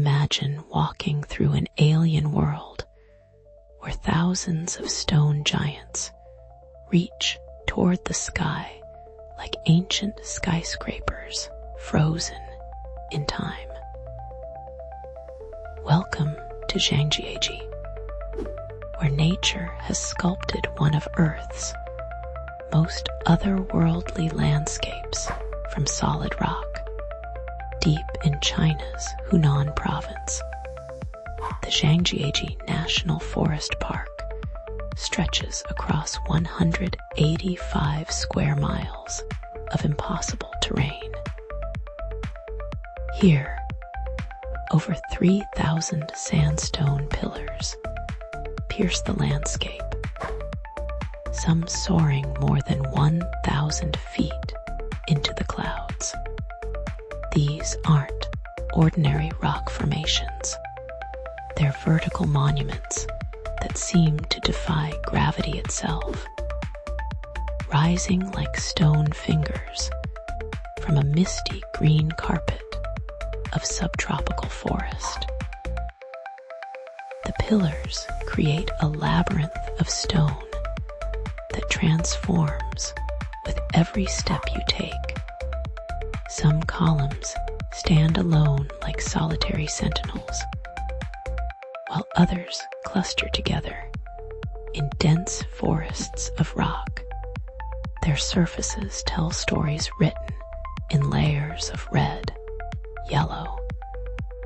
Imagine walking through an alien world where thousands of stone giants reach toward the sky like ancient skyscrapers frozen in time. Welcome to Zhangjiajie, where nature has sculpted one of Earth's most otherworldly landscapes from solid rock. Deep in China's Hunan province, the Zhangjiajie National Forest Park stretches across 185 square miles of impossible terrain. Here, over 3,000 sandstone pillars pierce the landscape, some soaring more than 1,000 feet into the clouds. These aren't ordinary rock formations. They're vertical monuments that seem to defy gravity itself, rising like stone fingers from a misty green carpet of subtropical forest. The pillars create a labyrinth of stone that transforms with every step you take. Some columns stand alone like solitary sentinels, while others cluster together in dense forests of rock. Their surfaces tell stories written in layers of red, yellow,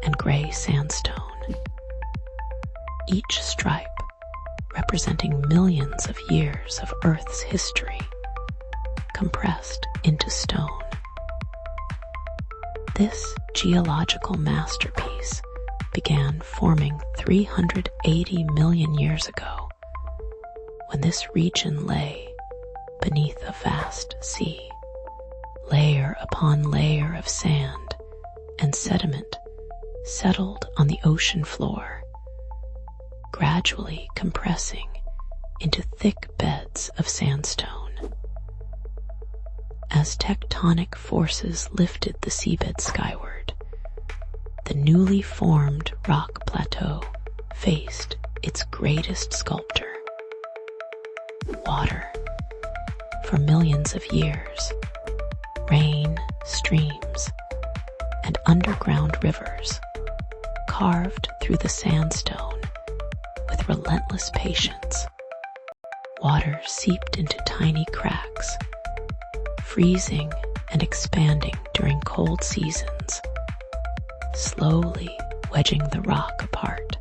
and gray sandstone, each stripe representing millions of years of Earth's history compressed into stone. This geological masterpiece began forming 380 million years ago, when this region lay beneath a vast sea. Layer upon layer of sand and sediment settled on the ocean floor, gradually compressing into thick beds of sandstone. As tectonic forces lifted the seabed skyward, the newly formed rock plateau faced its greatest sculptor. Water. For millions of years, rain, streams, and underground rivers carved through the sandstone with relentless patience. Water seeped into tiny cracks, freezing and expanding during cold seasons, slowly wedging the rock apart.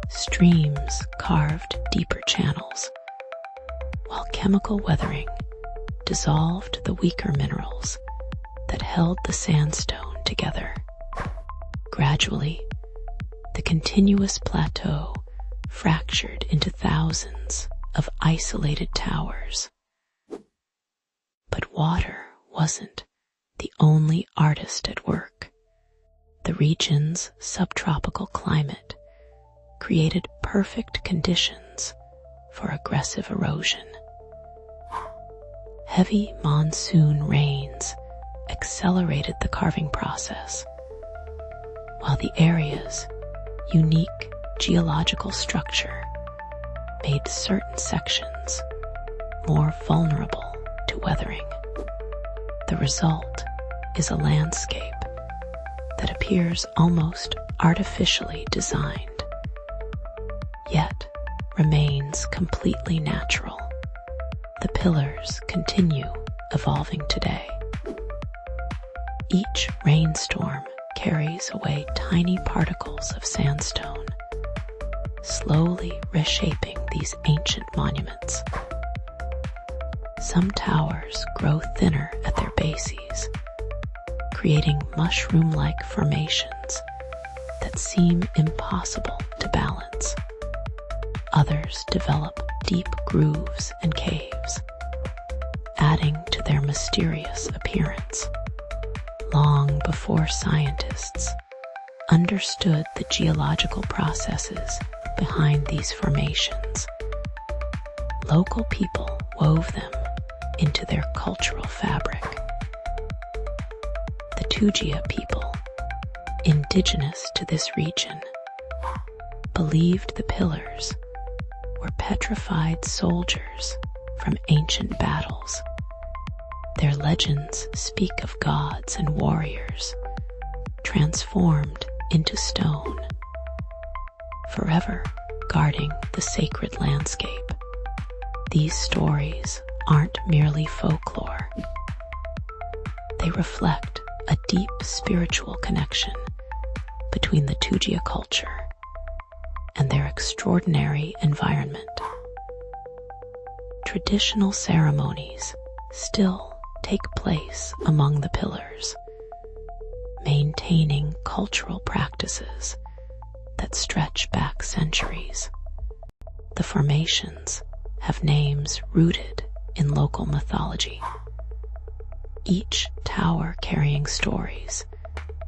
Streams carved deeper channels, while chemical weathering dissolved the weaker minerals that held the sandstone together. Gradually, the continuous plateau fractured into thousands of isolated towers. But water wasn't the only artist at work. The region's subtropical climate created perfect conditions for aggressive erosion. Heavy monsoon rains accelerated the carving process, while the area's unique geological structure made certain sections more vulnerable to weathering. The result is a landscape that appears almost artificially designed, yet remains completely natural. The pillars continue evolving today. Each rainstorm carries away tiny particles of sandstone, slowly reshaping these ancient monuments. Some towers grow thinner at their bases, creating mushroom-like formations that seem impossible to balance. Others develop deep grooves and caves, adding to their mysterious appearance. Long before scientists understood the geological processes behind these formations, local people wove them into their cultural fabric. The Tujia people, indigenous to this region, believed the pillars were petrified soldiers from ancient battles. Their legends speak of gods and warriors transformed into stone, forever guarding the sacred landscape. These stories aren't merely folklore. They reflect a deep spiritual connection between the Tujia culture and their extraordinary environment. Traditional ceremonies still take place among the pillars, maintaining cultural practices that stretch back centuries. The formations have names rooted in local mythology, each tower carrying stories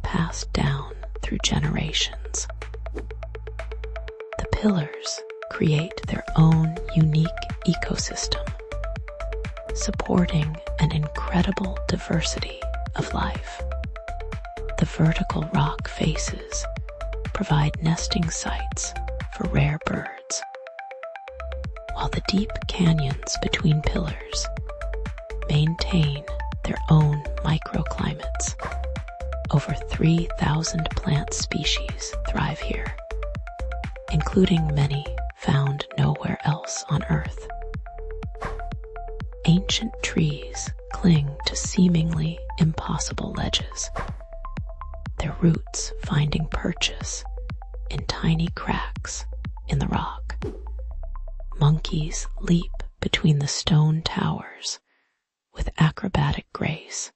passed down through generations. The pillars create their own unique ecosystem, supporting an incredible diversity of life. The vertical rock faces provide nesting sites for rare birds, while the deep canyons between pillars maintain their own microclimates. Over 3,000 plant species thrive here, including many found nowhere else on Earth. Ancient trees cling to seemingly impossible ledges, their roots finding purchase in tiny cracks in the rock. Monkeys leap between the stone towers with acrobatic grace,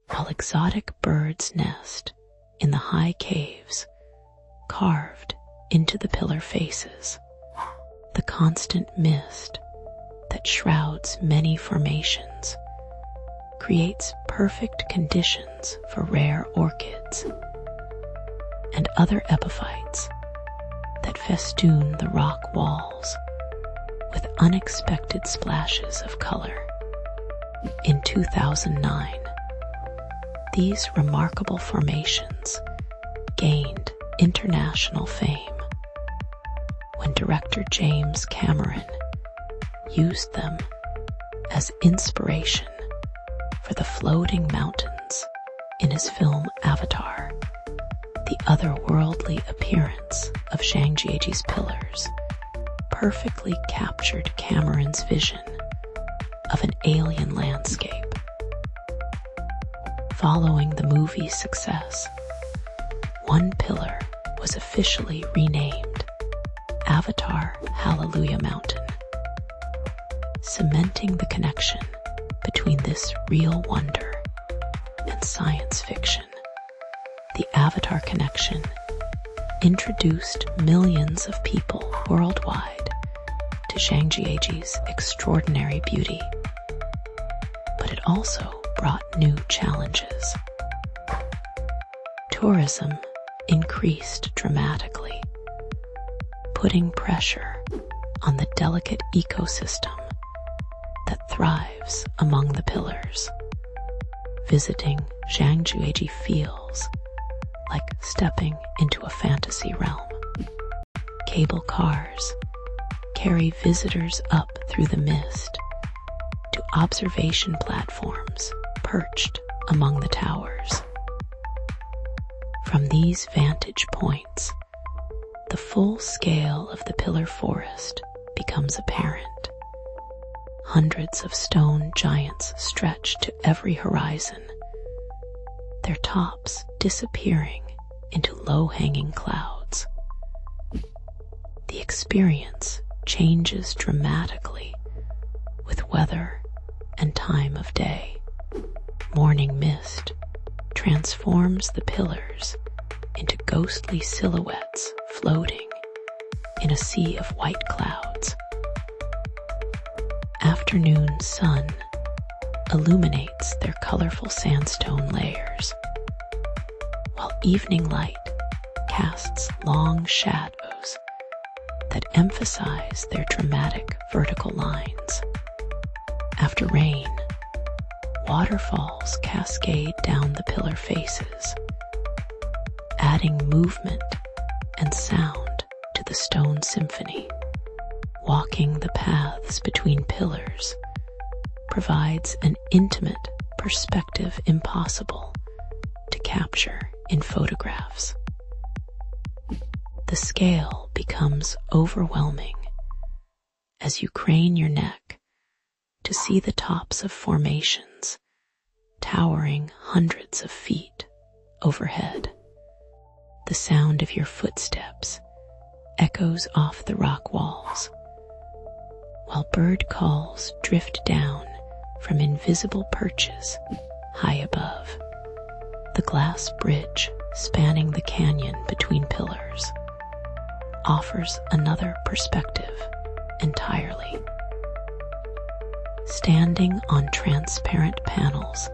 while exotic birds nest in the high caves carved into the pillar faces. The constant mist that shrouds many formations creates perfect conditions for rare orchids and other epiphytes that festoon the rock walls with unexpected splashes of color. In 2009, these remarkable formations gained international fame when director James Cameron used them as inspiration for the floating mountains in his film Avatar. The otherworldly appearance of Zhangjiajie's pillars perfectly captured Cameron's vision of an alien landscape. Following the movie's success, one pillar was officially renamed Avatar Hallelujah Mountain, cementing the connection between this real wonder and science fiction. The Avatar connection introduced millions of people worldwide to Zhangjiajie's extraordinary beauty, but it also brought new challenges. Tourism increased dramatically, putting pressure on the delicate ecosystem that thrives among the pillars. Visiting Zhangjiajie feels like stepping into a fantasy realm. Cable cars carry visitors up through the mist to observation platforms perched among the towers. From these vantage points, the full scale of the pillar forest becomes apparent. Hundreds of stone giants stretch to every horizon, their tops disappearing into low-hanging clouds. The experience changes dramatically with weather and time of day. Morning mist transforms the pillars into ghostly silhouettes floating in a sea of white clouds. Afternoon sun illuminates their colorful sandstone layers, while evening light casts long shadows that emphasize their dramatic vertical lines. After rain, waterfalls cascade down the pillar faces, adding movement and sound to the stone symphony. Walking the paths between pillars provides an intimate perspective impossible to capture in photographs. The scale becomes overwhelming as you crane your neck to see the tops of formations towering hundreds of feet overhead. The sound of your footsteps echoes off the rock walls, while bird calls drift down from invisible perches high above. The glass bridge spanning the canyon between pillars offers another perspective entirely. Standing on transparent panels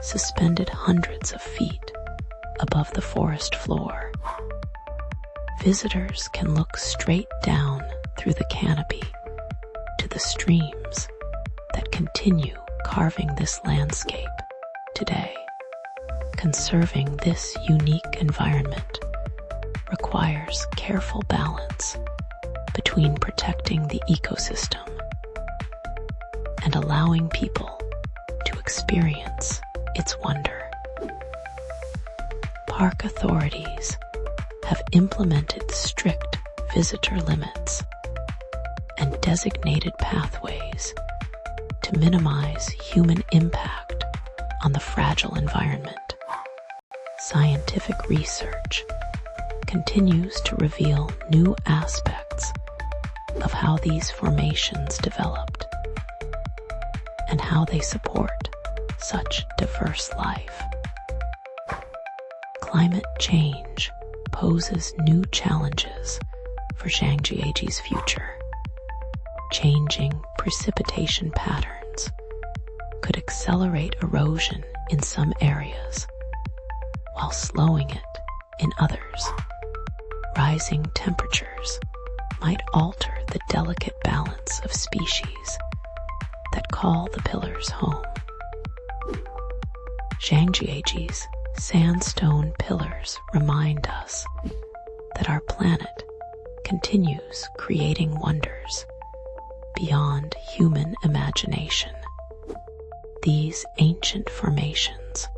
suspended hundreds of feet above the forest floor, visitors can look straight down through the canopy to the streams that continue carving this landscape today. Conserving this unique environment requires careful balance between protecting the ecosystem and allowing people to experience its wonder. Park authorities have implemented strict visitor limits and designated pathways to minimize human impact on the fragile environment. Scientific research continues to reveal new aspects of how these formations developed and how they support such diverse life. Climate change poses new challenges for Zhangjiajie's future. Changing precipitation patterns could accelerate erosion in some areas while slowing it in others. Rising temperatures might alter the delicate balance of species that call the pillars home. Zhangjiajie's sandstone pillars remind us that our planet continues creating wonders beyond human imagination. These ancient formations,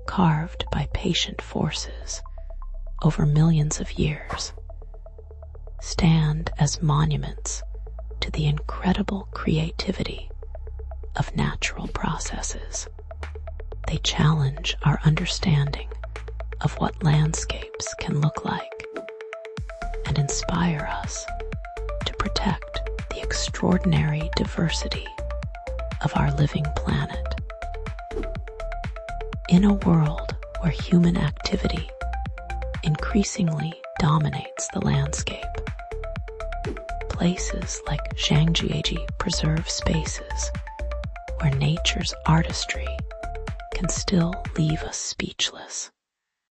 carved by patient forces over millions of years, stand as monuments to the incredible creativity of natural processes. They challenge our understanding of what landscapes can look like and inspire us to protect the extraordinary diversity of our living planet. In a world where human activity increasingly dominates the landscape, places like Zhangjiajie preserve spaces where nature's artistry can still leave us speechless.